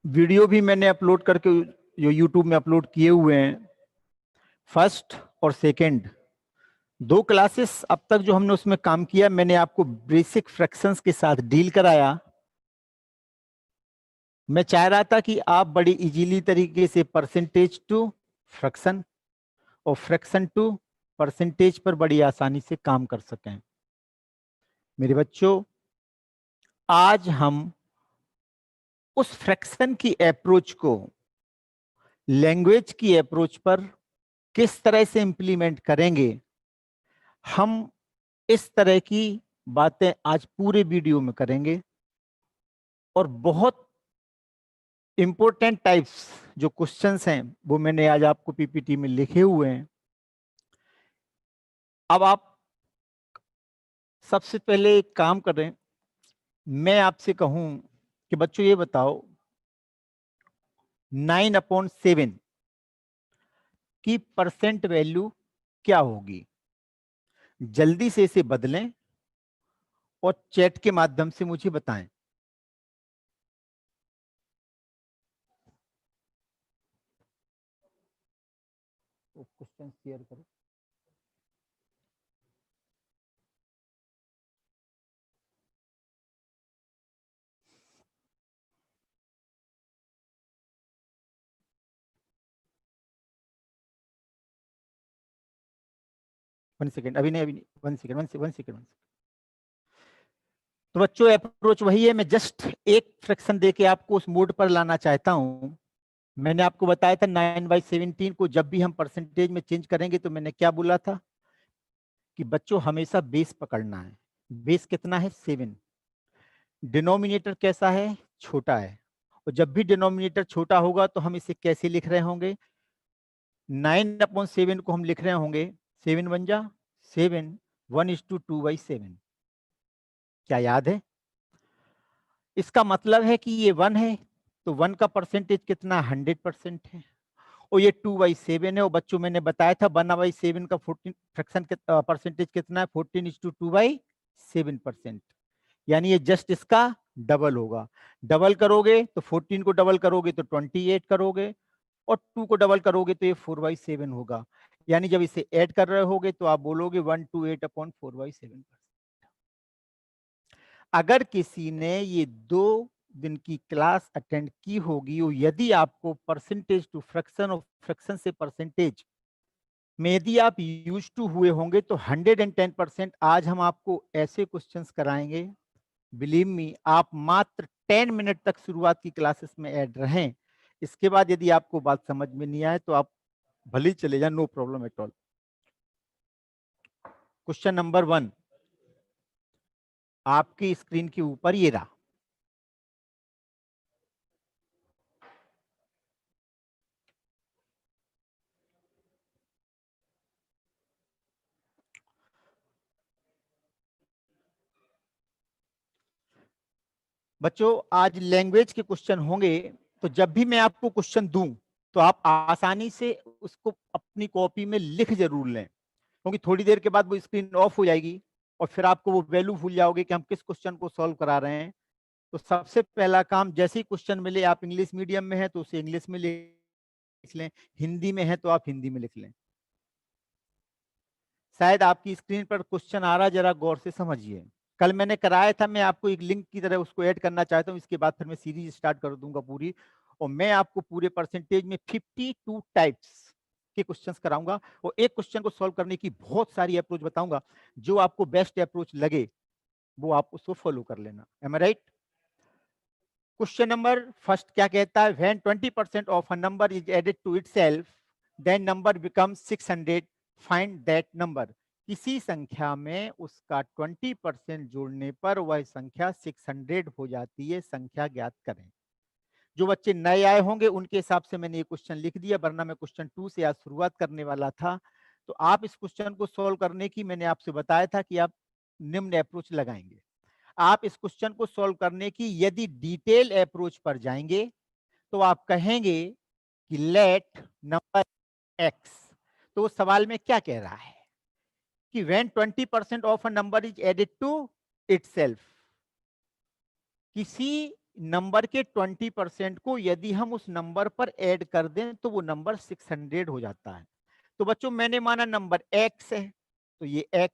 Video भी मैंने upload करके जो यूट्यूब में अपलोड किए हुए हैं। फर्स्ट और सेकंड 2 क्लासेस अब तक जो हमने उसमें काम किया, मैंने आपको बेसिक फ्रैक्शंस के साथ डील कराया। मैं चाह रहा था कि आप बड़ी इजीली तरीके से परसेंटेज टू फ्रैक्शन और फ्रैक्शन टू परसेंटेज पर बड़ी आसानी से काम कर सकें। मेरे बच्चों, आज हम उस फ्रैक्शन की अप्रोच को लैंग्वेज की अप्रोच पर किस तरह से इंप्लीमेंट करेंगे, हम इस तरह की बातें आज पूरे वीडियो में करेंगे। और बहुत इंपॉर्टेंट टाइप्स जो क्वेश्चंस हैं वो मैंने आज आपको पीपीटी में लिखे हुए हैं। अब आप सबसे पहले एक काम करें, मैं आपसे कहूं कि बच्चों ये बताओ 9/7 की परसेंट वैल्यू क्या होगी। जल्दी से इसे बदलें और चैट के माध्यम से मुझे बताएं। क्वेश्चन शेयर करो। वन सेकेंड, अभी नहीं, वन सेकेंड। तो बच्चों अप्रोच वही है, मैं जस्ट एक फ्रैक्शन देके आपको उस मोड पर लाना चाहता हूं। मैंने आपको बताया था 9/17 को जब भी हम परसेंटेज में चेंज करेंगे तो मैंने क्या बोला था कि बच्चों हमेशा बेस पकड़ना है। बेस कितना है? 7। डिनोमिनेटर कैसा है? छोटा है। और जब भी डिनोमिनेटर छोटा होगा तो हम इसे कैसे लिख रहे होंगे? 9/7 को हम लिख रहे होंगे 7 बन जा 7 1:2/7। क्या याद है? इसका मतलब है कि ये 1 है तो 1 का परसेंटेज कितना? 100% है। और ये 2/7 है। और बच्चों मैंने बताया था 1/7 का 14 फ्रैक्शन परसेंटेज कितना है? 14:2/7%। यानी ये जस्ट इसका डबल होगा। डबल करोगे तो 14 को डबल करोगे तो 28 करोगे, और 2 को डबल करोगे तो ये 4/7 होगा। यानी जब इसे ऐड कर रहे होगे तो आप बोलोगे 128/4/7। अगर किसी ने ये 2 दिन की क्लास अटेंड की होगी और यदि आपको परसेंटेज टू फ्रैक्शन और फ्रैक्शन से परसेंटेज में यदि आप यूज टू हुए होंगे तो 110% आज हम आपको ऐसे क्वेश्चंस कराएंगे। बिलीव मी, आप मात्र 10 मिनट तक शुरुआत की क्लासेस में ऐड रहें। इसके बाद यदि आपको बात समझ में नहीं आए तो आप भले ही चले जाए, no problem at all. Question number 1 आपकी स्क्रीन के ऊपर ये रहा। बच्चों आज लैंग्वेज के क्वेश्चन होंगे, तो जब भी मैं आपको क्वेश्चन दूं तो आप आसानी से उसको अपनी कॉपी में लिख जरूर लें, क्योंकि थोड़ी देर के बाद वो स्क्रीन ऑफ हो जाएगी और फिर आपको वो वैल्यू भूल जाओगे कि हम किस क्वेश्चन को सॉल्व करा रहे हैं। तो सबसे पहला काम, जैसे ही क्वेश्चन मिले, आप इंग्लिश मीडियम में है तो उसे इंग्लिश में लिख लें, हिंदी में है तो आप हिंदी में लिख लें। शायद आपकी स्क्रीन पर क्वेश्चन आ रहा है, जरा गौर से समझिए। कल मैंने कराया था, मैं आपको एक लिंक की तरह उसको ऐड करना चाहता हूं। इसके बाद फिर मैं सीरीज स्टार्ट कर दूंगा पूरी, और मैं आपको पूरे परसेंटेज में 52 टाइप्स के क्वेश्चंस कराऊंगा और एक क्वेश्चन को सॉल्व करने की बहुत सारी अप्रोच बताऊंगा। जो आपको बेस्ट अप्रोच लगे वो आप उसको फॉलो कर लेना। Am I right? Question number first क्या कहता है? When 20% of a number is added to itself then number becomes 600, find that number. किसी संख्या में उसका 20% जोड़ने पर वह संख्या 600 हो जाती है, संख्या ज्ञात करें। जो बच्चे नए आए होंगे उनके हिसाब से मैंने ये क्वेश्चन लिख दिया, वरना मैं क्वेश्चन 2 से आज शुरुआत करने वाला था। तो आप इस क्वेश्चन को सॉल्व करने की मैंने आपसे बताया था कि आप निम्न अप्रोच लगाएंगे। आप इस क्वेश्चन को सॉल्व करने की यदि डिटेल अप्रोच पर जाएंगे तो आप कहेंगे कि लेट नंबर एक्स। तो उस सवाल में क्या कह रहा है कि when 20% of a number is added to itself, किसी नंबर के 20% को यदि हम उस नंबर पर ऐड कर दें तो वो नंबर 600 हो जाता है। तो बच्चों मैंने माना नंबर x है, तो ये x,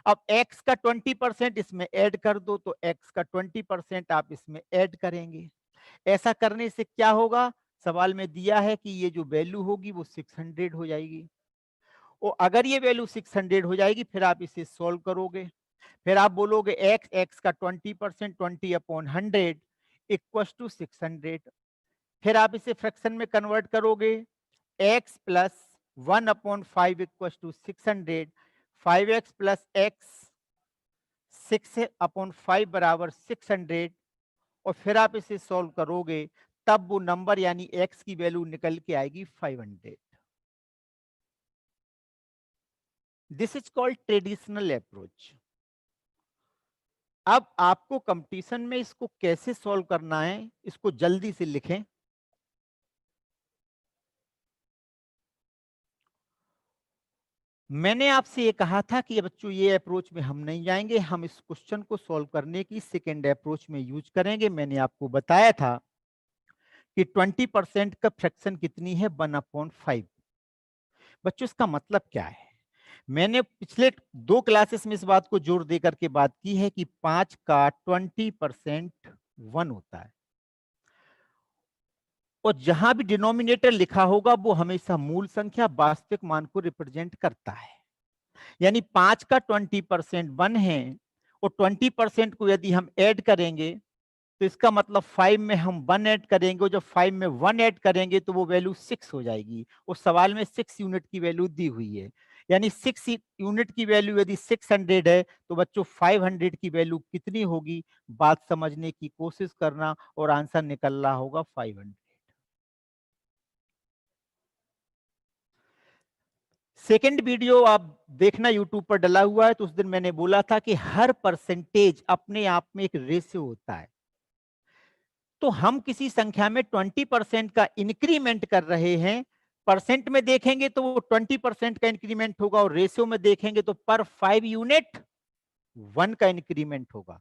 अब x का 20% इसमें ऐड कर दो, तो x का 20% आप इसमें ऐड करेंगे। ऐसा करने से क्या होगा, सवाल में दिया है कि ये जो वैल्यू होगी वो 600 हो जाएगी। और अगर ये वैल्यू 600 हो जाएगी फिर आप इसे सॉल्व करोगे, फिर आप बोलोगे x का 20%, 20/100 इक्वल्स टू 600। फिर आप इसे फ्रैक्शन में कन्वर्ट करोगे, x plus 1/5 equals to 600, 5x plus x 6/5 बराबर 600, और फिर आप इसे सॉल्व करोगे तब वो नंबर यानी x की वैल्यू निकल के आएगी 500। This is called traditional approach. अब आपको कंपटीशन में इसको कैसे सॉल्व करना है, इसको जल्दी से लिखें। मैंने आपसे ये कहा था कि बच्चों ये अप्रोच में हम नहीं जाएंगे, हम इस क्वेश्चन को सॉल्व करने की सेकेंड अप्रोच में यूज करेंगे। मैंने आपको बताया था कि 20% का फ्रैक्शन कितनी है, 1/5। बच्चों इसका मतलब क्या है, मैंने पिछले 2 क्लासेस में इस बात को जोर दे करके बात की है कि 5 का 20% 1 होता है, और जहां भी डिनोमिनेटर लिखा होगा वो हमेशा मूल संख्या वास्तविक मान को रिप्रेजेंट करता है। यानी 5 का 20% 1 है, और 20% को यदि हम ऐड करेंगे तो इसका मतलब 5 में हम 1 ऐड करेंगे, और जब 5 में 1 ऐड करेंगे तो वो वैल्यू 6 हो जाएगी। उस सवाल में 6 यूनिट की वैल्यू दी हुई है, यानी 6 यूनिट की वैल्यू यदि 600 है तो बच्चों 500 की वैल्यू कितनी होगी, बात समझने की कोशिश करना, और आंसर निकल रहा होगा 500। सेकंड वीडियो आप देखना, यूट्यूब पर डला हुआ है। तो उस दिन मैंने बोला था कि हर परसेंटेज अपने आप में एक रेशियो होता है। तो हम किसी संख्या में 20% का इंक्रीमेंट कर रहे हैं, परसेंट में देखेंगे तो वो 20% का इंक्रीमेंट होगा, और रेशियो में देखेंगे तो पर 5 यूनिट 1 का इंक्रीमेंट होगा।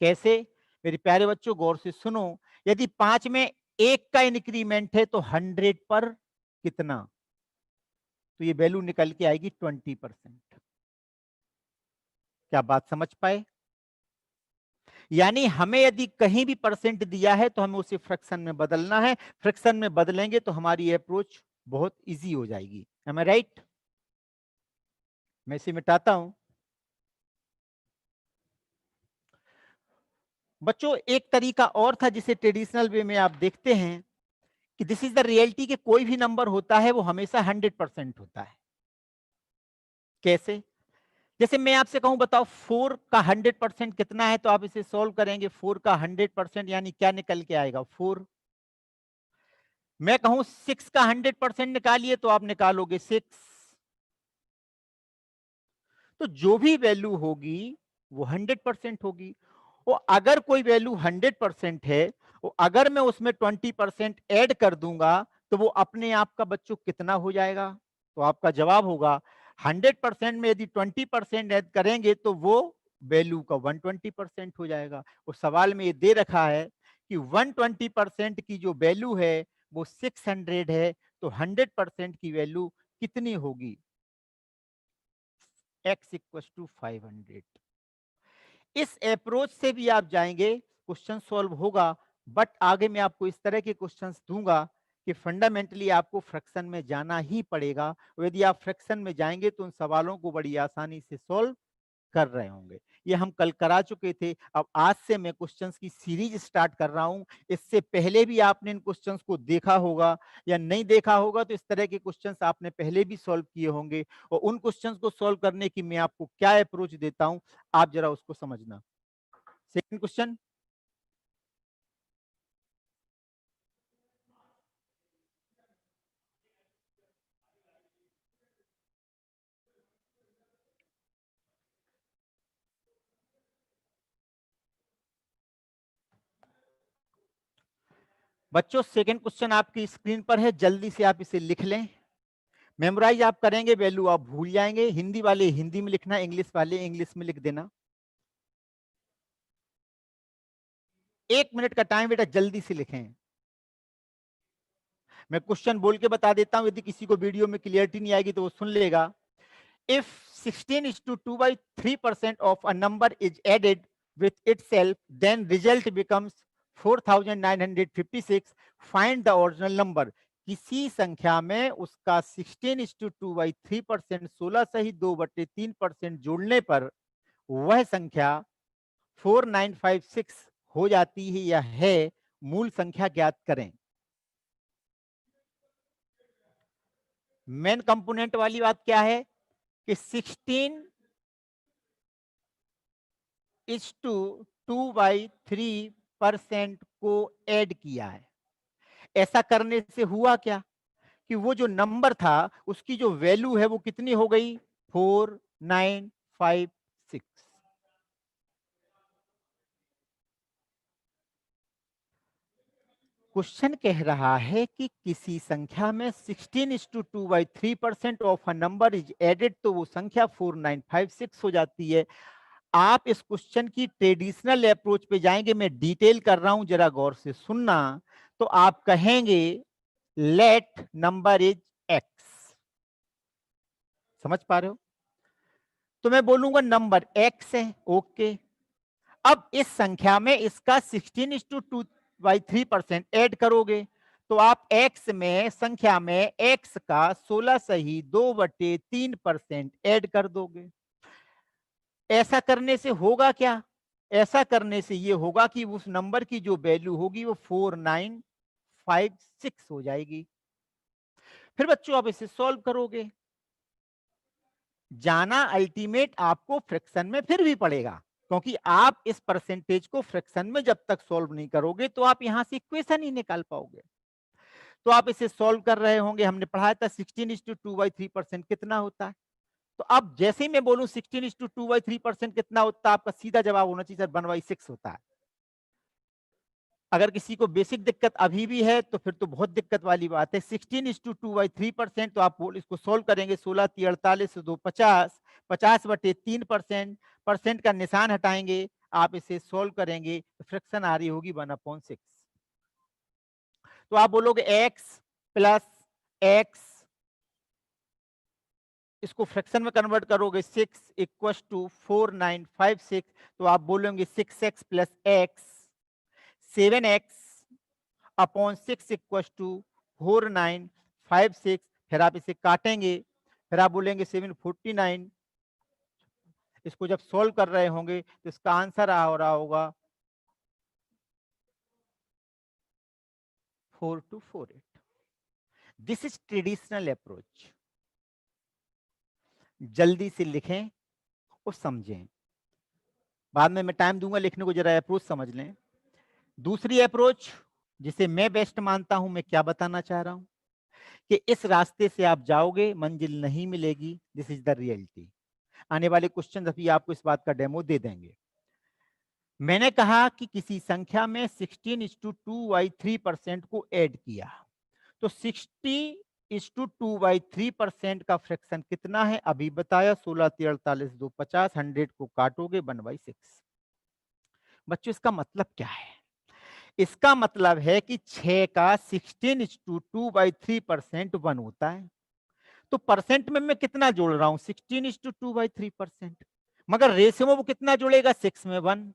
कैसे, मेरे प्यारे बच्चों गौर से सुनो, यदि 5 में 1 का इंक्रीमेंट है तो 100 पर कितना, तो ये वैल्यू निकल के आएगी 20%। क्या बात समझ पाए? यानी हमें यदि कहीं भी परसेंट दिया है तो हमें उसे फ्रैक्शन में बदलना है, फ्रैक्शन में बदलेंगे तो हमारी अप्रोच बहुत इजी हो जाएगी। M I right? मैं इसे मिटाता हूं। बच्चों एक तरीका और था जिसे ट्रेडिशनल वे में आप देखते हैं कि दिस इज द रियलिटी, कि कोई भी नंबर होता है वो हमेशा 100% होता है। कैसे? जैसे मैं आपसे कहूं बताओ 4 का 100% कितना है, तो आप इसे सोल्व करेंगे, 4 का 100% यानी क्या निकल के आएगा, 4। मैं कहूं 6 का 100% निकालिए, तो आप निकालोगे 6। तो जो भी वैल्यू होगी वो 100% होगी। और अगर कोई वैल्यू 100% है, और अगर मैं उसमें 20% ऐड कर दूंगा तो वो अपने आप का बच्चों कितना हो जाएगा, तो आपका जवाब होगा 100% में यदि 20% ऐड करेंगे तो वो वैल्यू का 120% हो जाएगा। उस सवाल में ये दे रखा है कि 120% की जो वैल्यू है वो 600 है, तो 100% की वैल्यू कितनी होगी, x इक्वल टू 500। इस अप्रोच से भी आप जाएंगे, क्वेश्चन सॉल्व होगा, बट आगे मैं आपको इस तरह के क्वेश्चंस दूंगा कि फंडामेंटली आपको फ्रैक्शन में जाना ही पड़ेगा, और यदि आप फ्रैक्शन में जाएंगे तो उन सवालों को बड़ी आसानी से सॉल्व कर रहे होंगे। ये हम कल करा चुके थे, अब आज से मैं क्वेश्चंस की सीरीज स्टार्ट कर रहा हूं। इससे पहले भी आपने इन क्वेश्चंस को देखा होगा या नहीं देखा होगा, तो इस तरह के क्वेश्चंस आपने पहले भी सॉल्व किए होंगे, और उन क्वेश्चंस को सॉल्व करने की मैं आपको क्या अप्रोच देता हूं, आप जरा उसको समझना। सेकंड क्वेश्चन, बच्चों सेकंड क्वेश्चन आपकी स्क्रीन पर है, जल्दी से आप इसे लिख लें। मेमोराइज आप करेंगे, वैल्यू आप भूल जाएंगे। हिंदी वाले हिंदी में लिखना, इंग्लिश वाले इंग्लिश में लिख देना। 1 मिनट का टाइम बेटा, जल्दी से लिखें। मैं क्वेश्चन बोल के बता देता हूं, यदि किसी को वीडियो में क्लियरिटी नहीं आएगी तो वो सुन लेगा। If 16 is to 2 by 3% of a number is added with itself, then result becomes 4956. Find the original number. किसी संख्या में उसका 16 is to 2 by 3%, 16 से ही 2/3% जोड़ने पर वह संख्या 4956 हो जाती है या है। मूल संख्या ज्ञात करें। मेन कंपोनेंट वाली बात क्या है कि 16 इज टू 2/3% को ऐड किया है। ऐसा करने से हुआ क्या कि वो जो नंबर था उसकी जो वैल्यू है वो कितनी हो गई, 4956। क्वेश्चन कह रहा है कि किसी संख्या में 16 is to 2/3% of a number is added, तो वो संख्या 4956 हो जाती है। आप इस क्वेश्चन की ट्रेडिशनल अप्रोच पे जाएंगे, मैं डिटेल कर रहा हूं, जरा गौर से सुनना। तो आप कहेंगे लेट नंबर इज एक्स। समझ पा रहे हो? तो मैं बोलूंगा नंबर एक्स है, ओके। अब इस संख्या में इसका 16 इज टू 2/3% ऐड करोगे तो आप एक्स में, संख्या में एक्स का 16 सही 2/3% ऐड कर दोगे। ऐसा करने से होगा क्या? ऐसा करने से ये होगा कि उस नंबर की जो वैल्यू होगी वो 4956 हो जाएगी। फिर बच्चों आप इसे सॉल्व करोगे, जाना अल्टीमेट आपको फ्रैक्शन में फिर भी पड़ेगा, क्योंकि आप इस परसेंटेज को फ्रैक्शन में जब तक सॉल्व नहीं करोगे तो आप यहां से इक्वेशन ही निकाल पाओगे। तो आप इसे सॉल्व कर रहे होंगे, हमने पढ़ाया था 16 इज टू 2/3% कितना होता है। तो अब जैसे ही मैं बोलूं 16 इज टू 2/3% कितना होता है, आपका सीधा जवाब होना चाहिए सर 1/6 होता है। अगर किसी को बेसिक दिक्कत अभी भी है तो फिर तो बहुत दिक्कत वाली बात है। 16 इज टू 2/3%, तो आप इसको सोल्व करेंगे, 16 3 48 2 50, 50/3%, परसेंट का निशान हटाएंगे, आप इसे सोल्व करेंगे तो फ्रैक्शन आ रही होगी 1/6। तो आप बोलोगे x प्लस x, इसको फ्रैक्शन में कन्वर्ट करोगे 6 इक्वल टू 4956, तो आप बोलोगे 6x plus x, 7x upon 6 equal to 4956। फिर आप इसे काटेंगे, फिर आप बोलेंगे 749। इसको जब सॉल्व कर रहे होंगे तो इसका आंसर आ रहा होगा 4248। This is traditional approach. जल्दी से लिखें और समझें, बाद में मैं टाइम दूंगा लिखने को, जरा अप्रोच समझ लें। दूसरी अप्रोच जिसे मैं बेस्ट मानता हूं, मैं क्या बताना चाह रहा हूं कि इस रास्ते से आप जाओगे मंजिल नहीं मिलेगी। This is the reality. आने वाले क्वेश्चन अभी आपको इस बात का डेमो दे देंगे। मैंने कहा कि किसी संख्या में 16 इज टू 2/3% को ऐड किया, तो 60 इज टू 2/3% का फ्रैक्शन कितना है, अभी बताया, 16 3 48 2 50, 100 को काटोगे 1/6। बच्चों इसका मतलब क्या है? इसका मतलब है कि 6 का 16 इज टू 2/3% 1 होता है। तो परसेंट में मैं कितना जोड़ रहा हूं, 16 इज टू 2/3%, मगर रेशियो में वो कितना जुड़ेगा, 6 में 1।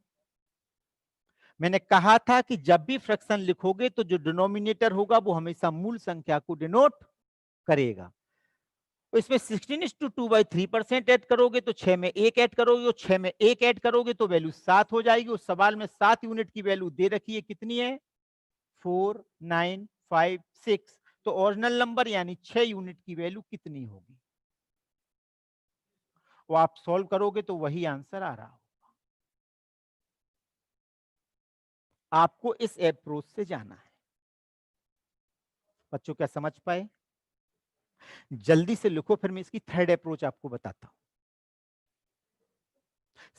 मैंने कहा था कि जब भी फ्रैक्शन लिखोगे तो जो डिनोमिनेटर होगा वो हमेशा मूल संख्या को डिनोट करेगा। तो इसमें 16 इज टू 2/3% ऐड करोगे तो 6 में 1 ऐड करोगे, और 6 में 1 ऐड करोगे तो वैल्यू 7 हो जाएगी। उस सवाल में 7 यूनिट की वैल्यू दे रखी है, कितनी है, 4956। तो ओरिजिनल नंबर यानी 6 यूनिट की वैल्यू कितनी होगी, वो आप सॉल्व करोगे तो वही आंसर आ रहा हो। आपको इस अप्रोच से जाना है। बच्चों क्या समझ पाए? जल्दी से लिखो, फिर मैं इसकी थर्ड अप्रोच आपको बताता हूं।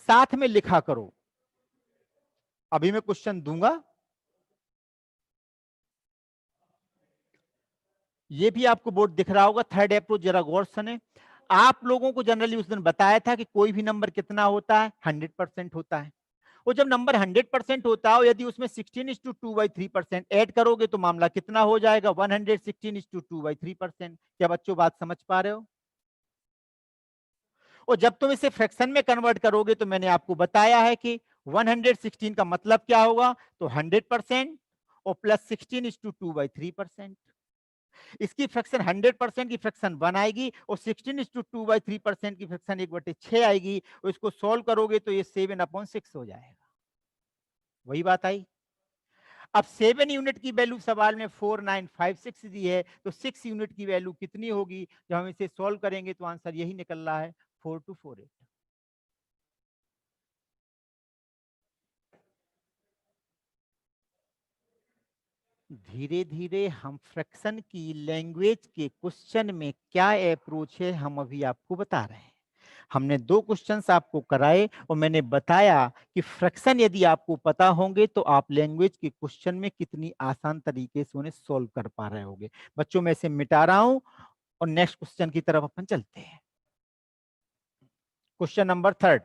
साथ में लिखा करो, अभी मैं क्वेश्चन दूंगा, ये भी आपको बोर्ड दिख रहा होगा। थर्ड अप्रोच जरा गौर सुने। आप लोगों को जनरली उस दिन बताया था कि कोई भी नंबर कितना होता है, 100% होता है। वो जब नंबर 100% होता हो, यदि उसमें 16:2/3% ऐड करोगे तो मामला कितना हो जाएगा? 116:2/3%। क्या बच्चों बात समझ पा रहे हो? और जब तुम इसे फ्रैक्शन में कन्वर्ट करोगे तो मैंने आपको बताया है कि 116 का मतलब क्या होगा, तो 100% और प्लस 16:2/3%। इसकी फ्रैक्शन 100% की फ्रैक्शन 1 आएगी और 16:2/3% की फ्रैक्शन 1/6 आएगी, और इसको सॉल्व करोगे तो ये 7/6 हो जाएगा। वही बात आई। अब 7 यूनिट की वैल्यू सवाल में 4956 दी है, तो 6 यूनिट की वैल्यू कितनी होगी? जब हम इसे सॉल्व करेंगे तो आंसर यही निकल रहा है, 4248। धीरे धीरे हम फ्रैक्शन की लैंग्वेज के क्वेश्चन में क्या अप्रोच है हम अभी आपको बता रहे हैं। हमने 2 क्वेश्चंस आपको कराए और मैंने बताया कि फ्रैक्शन यदि आपको पता होंगे तो आप लैंग्वेज के क्वेश्चन में कितनी आसान तरीके से उन्हें सॉल्व कर पा रहे होंगे। बच्चों मैं इसे मिटा रहा हूं और नेक्स्ट क्वेश्चन की तरफ अपन चलते हैं। Question number 3।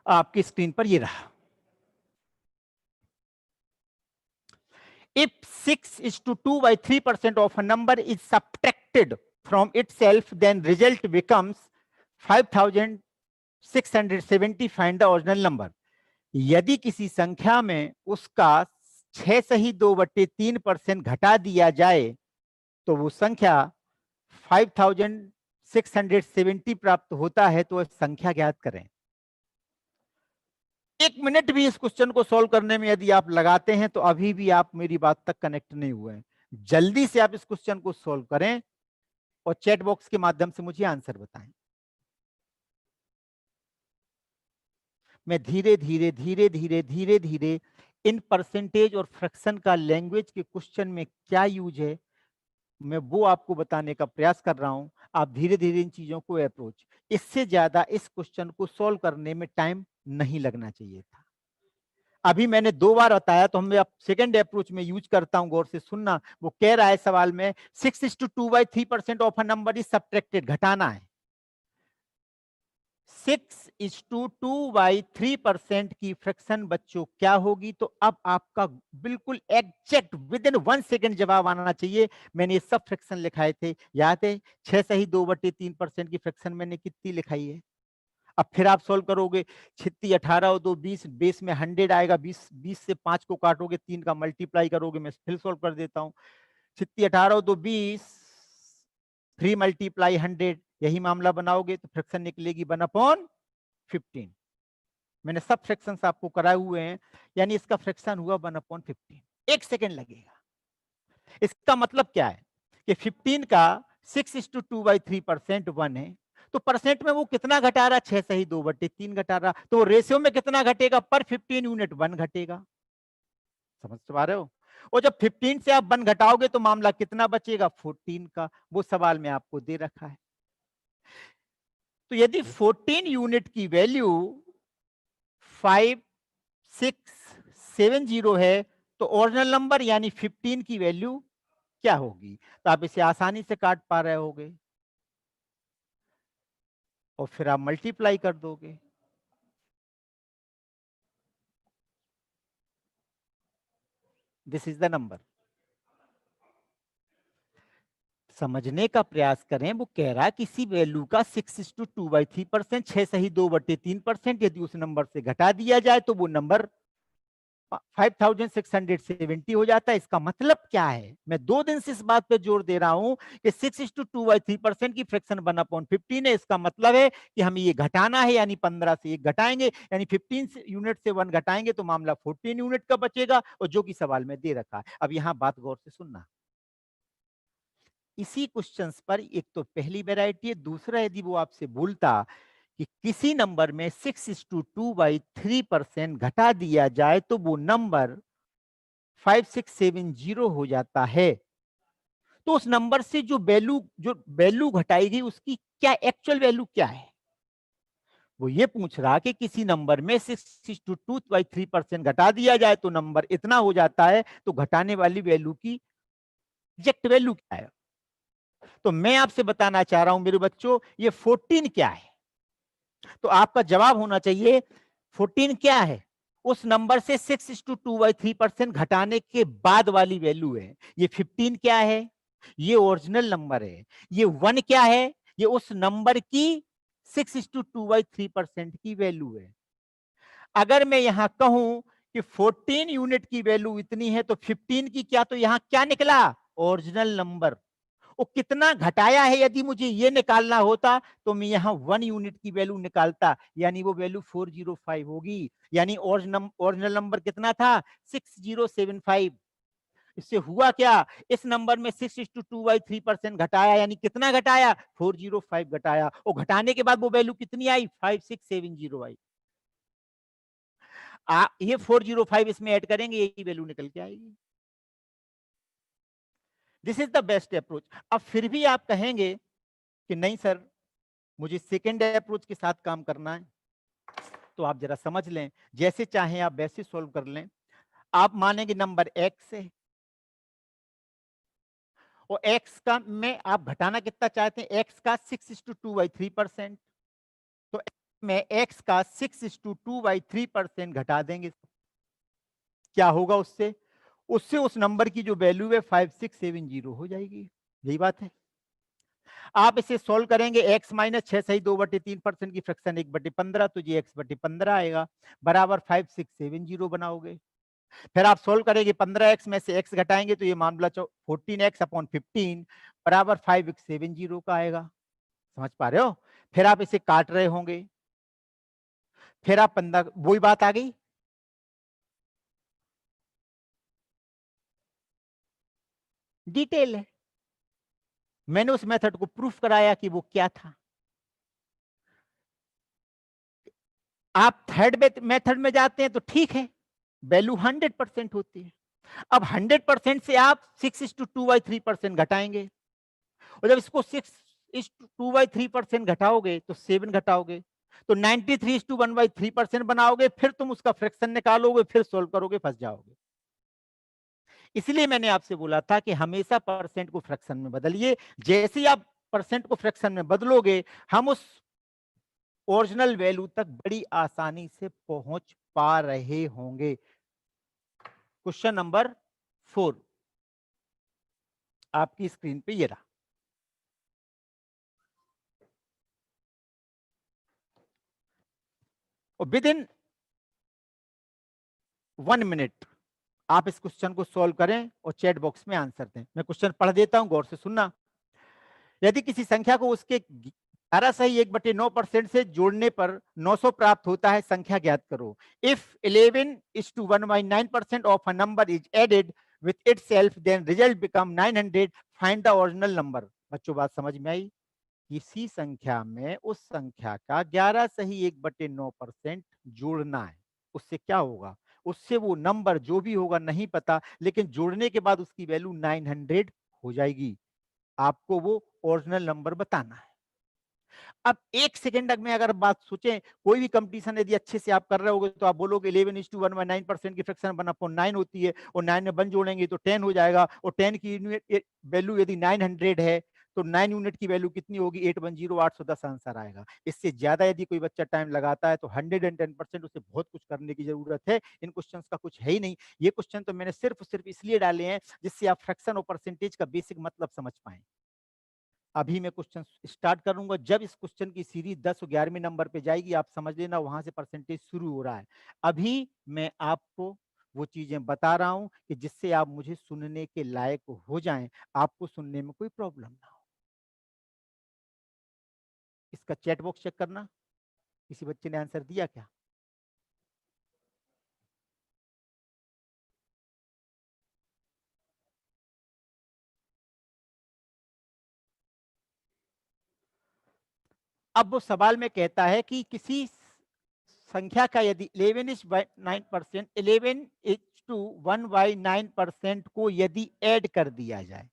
आपकी स्क्रीन पर ये रहा। If 6:2/3% of a number is subtracted from itself, then result becomes 5670. Find the original number. यदि किसी संख्या में उसका 6/2/3% घटा दिया जाए तो वो संख्या 5670 प्राप्त होता है, तो वह संख्या ज्ञात करें। 1 मिनट भी इस क्वेश्चन को सॉल्व करने में यदि आप लगाते हैं तो अभी भी आप मेरी बात तक कनेक्ट नहीं हुए हैं। जल्दी से आप इस क्वेश्चन को सॉल्व करें और चैट बॉक्स के माध्यम से मुझे आंसर बताएं। मैं धीरे धीरे धीरे धीरे धीरे धीरे इन परसेंटेज और फ्रैक्शन का लैंग्वेज के क्वेश्चन में क्या यूज है, मैं वो आपको बताने का प्रयास कर रहा हूं। आप धीरे धीरे इन चीजों को अप्रोच, इससे ज्यादा इस क्वेश्चन को सॉल्व करने में टाइम नहीं लगना चाहिए था। अभी मैंने 2 बार बताया, तो हम सेकंड अप्रोच में यूज करता हूं, गौर से सुनना। वो कह रहा है सवाल में 6:2/3% of a number is subtracted, घटाना है। 6:2/3% की फ्रैक्शन बच्चों क्या होगी? तो अब आपका बिल्कुल एग्जैक्ट विद इन 1 सेकेंड जवाब आना चाहिए। मैंने ये सब फ्रैक्शन लिखाए थे, याद है? 6/2/3% की फ्रैक्शन मैंने कितनी लिखाई है? अब फिर आप सोल्व करोगे, 36 18 और 2 20, बेस में 100 आएगा, 20 से 5 को काटोगे, 3 का मल्टीप्लाई करोगे। मैं फिर सोल्व कर देता हूँ। 36 18 और 2 20, 3 मल्टीप्लाई 100, यही मामला बनाओगे तो फ्रैक्शन निकलेगी 1/15। मैंने सब फ्रैक्शंस आपको कराए हुए हैं, यानी इसका फ्रैक्शन हुआ 1/15। 1 सेकेंड लगेगा। इसका मतलब क्या है कि 15 का 6:2/3% 1 है, तो परसेंट में वो कितना घटा रहा? 6/2/3 घटा रहा। तो रेशियो में कितना घटेगा? पर 15 यूनिट 1 घटेगा। समझ पा रहे हो? और जब 15 से आप 1 घटाओगे तो मामला कितना बचेगा? 14 का। वो सवाल में आपको दे रखा है। तो यदि 14 यूनिट की वैल्यू 5670 है, तो ओरिजिनल नंबर यानी 15 की वैल्यू क्या होगी? तो आप इसे आसानी से काट पा रहे होगे और फिर आप मल्टीप्लाई कर दोगे। This is the number. समझने का प्रयास करें। वो कह रहा है किसी वैल्यू का 6:2/3%, 6/2/3%, यदि उस नंबर से घटा दिया जाए तो वो नंबर 5670 हो जाता है। इसका मतलब क्या है? मैं 2 दिन से इस बात पे जोर दे रहा हूं कि 6:2/3% की फ्रैक्शन 1/15 है। इसका मतलब है कि हमें ये घटाना है, यानी 15 से 1 घटाएंगे, यानी 15 यूनिट से 1 घटाएंगे तो मामला 14 यूनिट का बचेगा, और जो कि सवाल में दे रखा है। अब यहां बात गौर से सुनना। इसी क्वेश्चंस पर एक तो पहली वैरायटी है, दूसरा यदि वो आपसे बोलता कि किसी नंबर में 6:2/3% घटा दिया जाए तो वो नंबर 5670 हो जाता है, तो उस नंबर से जो वैल्यू घटाई गई उसकी क्या एक्चुअल वैल्यू क्या है? वो ये पूछ रहा कि किसी नंबर में 6:2/3% घटा दिया जाए तो नंबर इतना हो जाता है, तो घटाने वाली वैल्यू की एग्जैक्ट वैल्यू क्या है? तो मैं आपसे बताना चाह रहा हूं मेरे बच्चों, ये 14 क्या है? तो आपका जवाब होना चाहिए 14 क्या है? उस नंबर से 6:2/3% घटाने के बाद वाली वैल्यू है। ये 15 क्या है? ये ओरिजिनल नंबर है। ये 1 क्या है? ये उस नंबर की 6:2/3% की वैल्यू है। अगर मैं यहां कहूं कि 14 यूनिट की वैल्यू इतनी है तो 15 की क्या, तो यहां क्या निकला? Original number. वो कितना घटाया है, यदि मुझे ये निकालना होता तो मैं यहां 1 यूनिट की वैल्यू निकालता, यानी वो वैल्यू 405 होगी। यानी ओरिजिनल नंबर कितना था? 6075। इससे हुआ क्या? इस नंबर में 6:2/3% घटाया, यानी कितना घटाया? 405 घटाया, और घटाने के बाद वो वैल्यू कितनी आई? 5670 आई। ये 405 इसमें ऐड करेंगे, यही वैल्यू निकल के आएगी। This is the best approach. अब फिर भी आप कहेंगे कि नहीं सर, मुझे सेकेंड अप्रोच के साथ काम करना है, तो आप जरा समझ लें, जैसे चाहें आप वैसे सॉल्व कर लें। आप मानेंगे नंबर एक्स है, और एक्स का में आप घटाना कितना चाहते हैं? एक्स का 6:2/3%। तो में एक्स का 6:2/3% घटा देंगे, क्या होगा उससे? उससे उस नंबर की जो वैल्यू है 5670 हो जाएगी। यही बात है। आप इसे सोल्व करेंगे, x माइनस 6 सही 2/3% की फ्रैक्शन 1/15, तो ये x/15 आएगा, बराबर 5670 बनाओगे। फिर आप सोल्व करेंगे, 15x में से x घटाएंगे तो ये मामला 14x/15 बराबर 5670 का आएगा। समझ पा रहे हो? फिर आप इसे काट रहे होंगे, फिर आप 15, वही बात आ गई। डिटेल है, मैंने उस मेथड को प्रूफ कराया कि वो क्या था। आप थर्ड मेथड में जाते हैं तो ठीक है, वैल्यू 100% होती है। अब 100% से आप 6:2/3% घटाएंगे, और जब इसको 6:2/3% घटाओगे तो 7 घटाओगे, तो 93:1/3% बनाओगे, फिर तुम उसका फ्रैक्शन निकालोगे, फिर सोल्व करोगे, फंस जाओगे। इसलिए मैंने आपसे बोला था कि हमेशा परसेंट को फ्रैक्शन में बदलिए। जैसे ही आप परसेंट को फ्रैक्शन में बदलोगे, हम उस ओरिजिनल वैल्यू तक बड़ी आसानी से पहुंच पा रहे होंगे। क्वेश्चन नंबर 4 आपकी स्क्रीन पे ये रहा। और विद इन 1 मिनट आप इस क्वेश्चन को सॉल्व करें और चैट बॉक्स में आंसर दें। मैं क्वेश्चन पढ़ देता हूं, गौर से सुनना। यदि किसी संख्या को उसके 11 सही 1/9% से जोड़ने पर 900 प्राप्त होता है, संख्या ज्ञात करो। If 11:1/9% of a number is added with itself, then result become 900, find the original number. बच्चों बात समझ में आई? किसी संख्या में उस संख्या का 11 सही 1/9% जोड़ना है, उससे क्या होगा? उससे वो नंबर जो भी होगा नहीं पता, लेकिन जोड़ने के बाद उसकी वैल्यू 900 हो जाएगी। आपको वो ओरिजिनल नंबर बताना है। अब एक सेकंड में अगर बात सोचें, कोई भी कंपटीशन यदि अच्छे से आप कर रहे होगे तो आप बोलोगे 11:1/9% की फ्रैक्शन 1/9 होती है, और 9 में 1 जोड़ेंगे तो 10 हो जाएगा, और 10 की वैल्यू यदि 900 है तो 9 यूनिट की वैल्यू कितनी होगी? 810, 810 आंसर आएगा। इससे ज्यादा यदि कोई बच्चा टाइम लगाता है तो 110% उसे बहुत कुछ करने की जरूरत है। इन क्वेश्चन का कुछ है ही नहीं। ये क्वेश्चन तो मैंने सिर्फ इसलिए डाले हैं जिससे आप फ्रैक्शन और परसेंटेज का बेसिक मतलब समझ पाए। अभी मैं क्वेश्चन स्टार्ट करूंगा, जब इस क्वेश्चन की सीरीज 10 और 11वें नंबर पे जाएगी, आप समझ लेना वहां से परसेंटेज शुरू हो रहा है। अभी मैं आपको वो चीजें बता रहा हूं कि जिससे आप मुझे सुनने के लायक हो जाएं, आपको सुनने में कोई प्रॉब्लम ना हो। इसका चैट बॉक्स चेक करना, किसी बच्चे ने आंसर दिया क्या? अब वो सवाल में कहता है कि किसी संख्या का यदि 11:9%, 11:1/9% को यदि ऐड कर दिया जाए,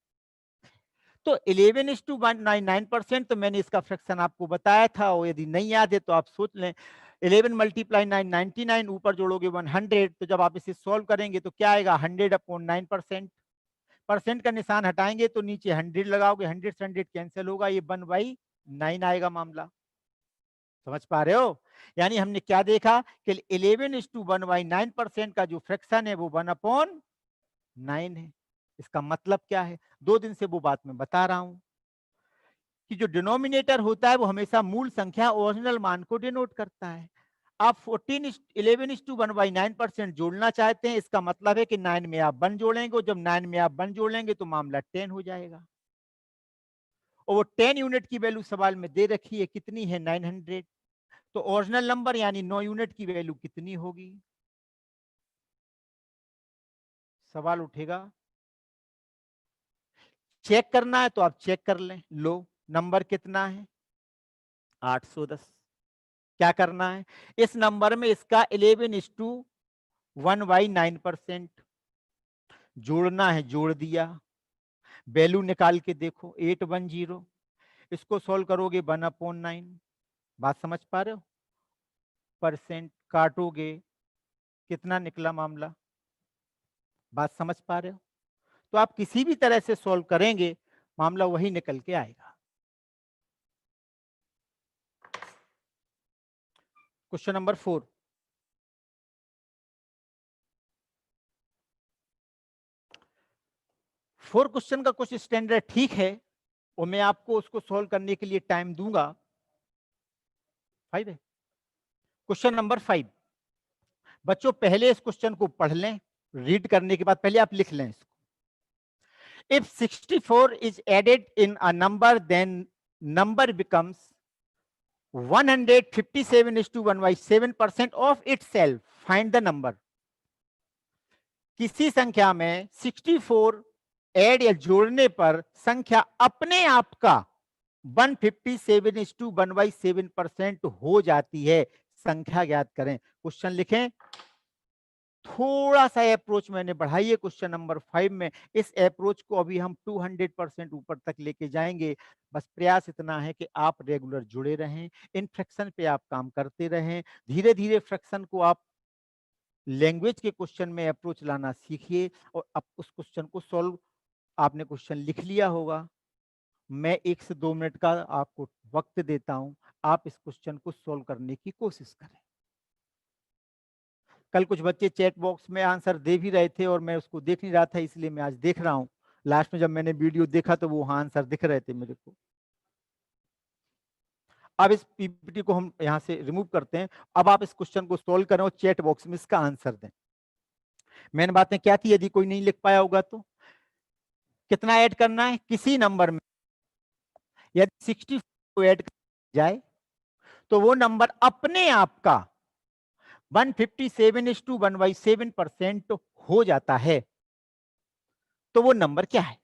तो 11:1/9% तो मैंने इसका फ्रैक्शन आपको बताया था, और यदि नहीं याद है तो आप सोच लें। 11 मल्टीप्लाई 9 99, ऊपर जोड़ोगे 100, तो जब आप इसे सॉल्व करेंगे तो क्या आएगा? 100/9%। परसेंट का निशान हटाएंगे तो नीचे 100 लगाओगे, 100 से 100 कैंसिल होगा, ये 1/9 आएगा मामला। समझ पा रहे हो? यानी हमने क्या देखा कि 11:1/9% का जो फ्रैक्शन है वो 1/9 है। इसका मतलब क्या है? 2 दिन से वो बात मैं बता रहा हूं कि जो डिनोमिनेटर होता है वो हमेशा मूल संख्या ओरिजिनल मान को डिनोट करता है। आप 11:1/9% जोड़ना चाहते हैं, इसका मतलब है कि 9 में आप 1 जोड़ेंगे, और जब 9 में आप 1 जोड़ेंगे तो मामला 10 हो जाएगा। और वो 10 यूनिट की वैल्यू सवाल में दे रखी है, कितनी है? 900। तो ओरिजिनल नंबर यानी 9 यूनिट की वैल्यू कितनी होगी? सवाल उठेगा। चेक करना है तो आप चेक कर लें। लो, नंबर कितना है? 810। क्या करना है? इस नंबर में इसका 11:1/9% जोड़ना है, जोड़ दिया। वैल्यू निकाल के देखो, 810। इसको सॉल्व करोगे 1/9। बात समझ पा रहे हो? परसेंट काटोगे, कितना निकला मामला? बात समझ पा रहे हो? तो आप किसी भी तरह से सॉल्व करेंगे, मामला वही निकल के आएगा। Question number 4। फोर क्वेश्चन का कुछ स्टैंडर्ड ठीक है, और मैं आपको उसको सॉल्व करने के लिए टाइम दूंगा। 5 है। Question number 5। बच्चों पहले इस क्वेश्चन को पढ़ लें, रीड करने के बाद पहले आप लिख लें इसको। If 64 is added in a number, then number becomes 157:1/7% of itself. Find the number. किसी संख्या में 64 ऐड या जोड़ने पर संख्या अपने आप का 157:1/7% हो जाती है। संख्या ज्ञात करें। क्वेश्चन लिखें। थोड़ा सा अप्रोच मैंने बढ़ाई है क्वेश्चन नंबर 5 में। इस अप्रोच को अभी हम 200% ऊपर तक लेके जाएंगे। बस प्रयास इतना है कि आप रेगुलर जुड़े रहें, इन फ्रैक्शन पे आप काम करते रहें। धीरे धीरे फ्रैक्शन को आप लैंग्वेज के क्वेश्चन में अप्रोच लाना सीखिए, और अब उस क्वेश्चन को सॉल्व, आपने क्वेश्चन लिख लिया होगा। मैं 1 से 2 मिनट का आपको वक्त देता हूं, आप इस क्वेश्चन को सॉल्व करने की कोशिश करें। कल कुछ बच्चे चैट बॉक्स में आंसर दे भी रहे थे और मैं उसको देख नहीं रहा था, इसलिए मैं आज देख रहा हूं। लास्ट में जब मैंने वीडियो देखा तो वो आंसर दिख रहे थे मेरे को। अब इस पीपीटी को हम यहां से रिमूव करते हैं। अब आप इस क्वेश्चन को सॉल्व करें और चैट बॉक्स में इसका आंसर दें। मेन बातें क्या थी, यदि कोई नहीं लिख पाया होगा तो? कितना ऐड करना है किसी नंबर में? यदि 64 को ऐड जाए तो वो नंबर अपने आप का 157:1/7% हो जाता है। तो वो नंबर क्या है?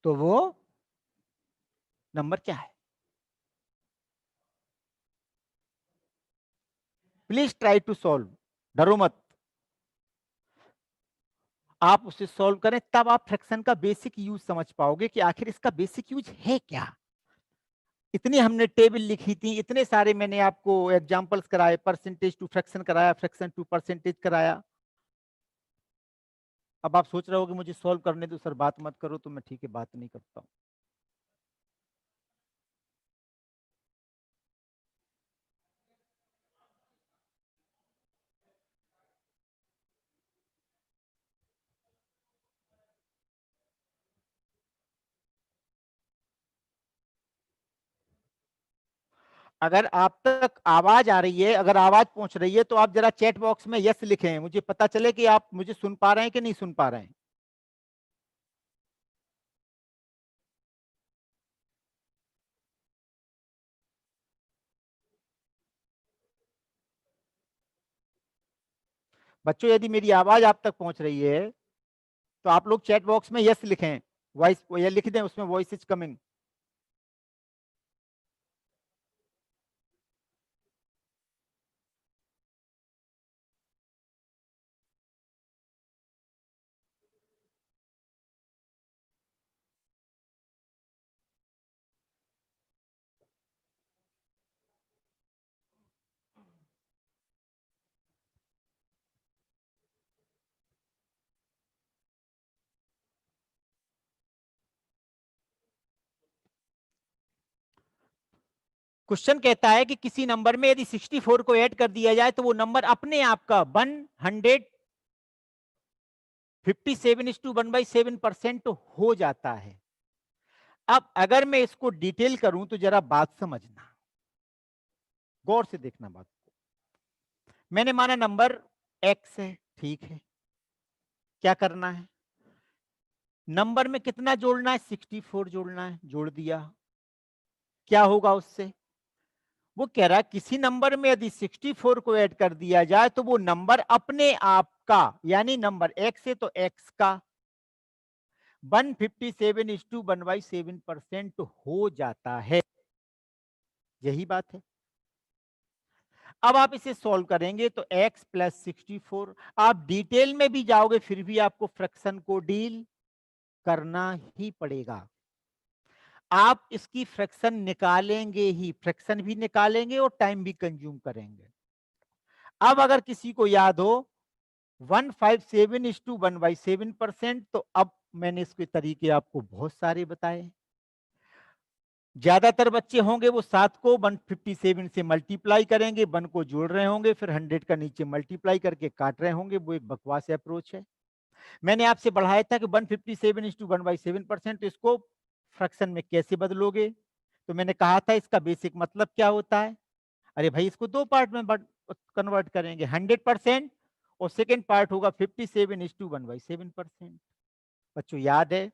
तो वो नंबर क्या है? प्लीज ट्राई टू सॉल्व, डरो मत। आप उसे सॉल्व करें, तब आप फ्रैक्शन का बेसिक यूज समझ पाओगे कि आखिर इसका बेसिक यूज है क्या। इतनी हमने टेबल लिखी थी, इतने सारे मैंने आपको एग्जांपल्स कराए, परसेंटेज टू फ्रैक्शन कराया, फ्रैक्शन टू परसेंटेज कराया। अब आप सोच रहे हो कि मुझे सॉल्व करने दो सर, बात मत करो, तो मैं ठीक है बात नहीं करता हूं। अगर आप तक आवाज आ रही है, अगर आवाज पहुंच रही है, तो आप जरा चैट बॉक्स में यस लिखें, मुझे पता चले कि आप मुझे सुन पा रहे हैं कि नहीं सुन पा रहे हैं। बच्चों यदि मेरी आवाज आप तक पहुंच रही है तो आप लोग चैट बॉक्स में यस लिखें, वॉइस या लिख दें उसमें वॉइस इज कमिंग। क्वेश्चन कहता है कि किसी नंबर में यदि 64 को ऐड कर दिया जाए तो वो नंबर अपने आप का 157:1/7% हो जाता है। अब अगर मैं इसको डिटेल करूं तो जरा बात समझना, गौर से देखना बात को। मैंने माना नंबर x है, ठीक है, क्या करना है, नंबर में कितना जोड़ना है, 64 जोड़ना है, जोड़ दिया। क्या होगा उससे, वो कह रहा है किसी नंबर में यदि 64 को ऐड कर दिया जाए तो वो नंबर अपने आप का, यानी नंबर x है तो x का 157:1/7% हो जाता है। यही बात है। अब आप इसे सॉल्व करेंगे तो x + 64, आप डिटेल में भी जाओगे फिर भी आपको फ्रैक्शन को डील करना ही पड़ेगा। आप इसकी फ्रैक्शन निकालेंगे ही, फ्रैक्शन भी निकालेंगे और टाइम भी कंज्यूम करेंगे। अब अगर किसी को याद हो 157:1/7%, तो अब मैंने इसके तरीके आपको बहुत सारे बताए। ज्यादातर बच्चे होंगे वो 7 को 157 से मल्टीप्लाई करेंगे, 1 को जोड़ रहे होंगे, फिर 100 का नीचे मल्टीप्लाई करके काट रहे होंगे। वो एक बकवास अप्रोच है। मैंने आपसे बढ़ाया था कि 157:1/7%, तो इसको फ्रैक्शन में कैसे बदलोगे, तो मैंने कहा था इसका बेसिक मतलब क्या होता है। अरे भाई इसको दो पार्ट में कन्वर्ट करेंगे, 100% और सेकेंड पार्ट होगा 57:1/7%। बच्चों याद है,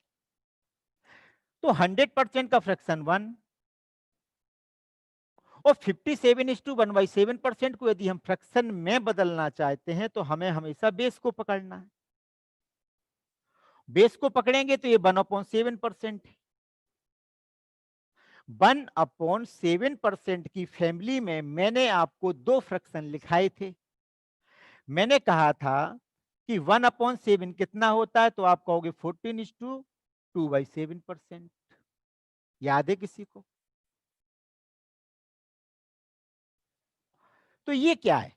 तो 100% का फ्रैक्शन 1 और 57:1/7% को यदि हम फ्रैक्शन में बदलना चाहते हैं तो हमें हमेशा बेस को पकड़ना है। बेस को पकड़ेंगे तो ये 1/7% है। 1/7% की फैमिली में मैंने आपको दो फ्रैक्शन लिखाए थे। मैंने कहा था कि 1/7 कितना होता है, तो आप कहोगे 14:2/7%। याद है किसी को? तो ये क्या है,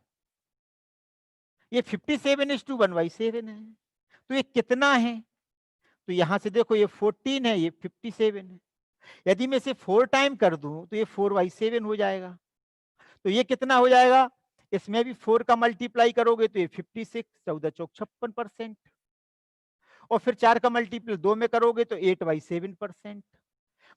ये 57:1/7 है। तो ये कितना है, तो यहां से देखो ये 14 है, ये 57 है। यदि मैं इसे 4 टाइम कर दूं तो ये 4/7 हो जाएगा। तो ये कितना हो जाएगा, इसमें भी 4 का मल्टीप्लाई करोगे तो ये 56, 14 चौक 56%। और फिर 4 का मल्टीप्लाई 2 में करोगे तो 8/7%।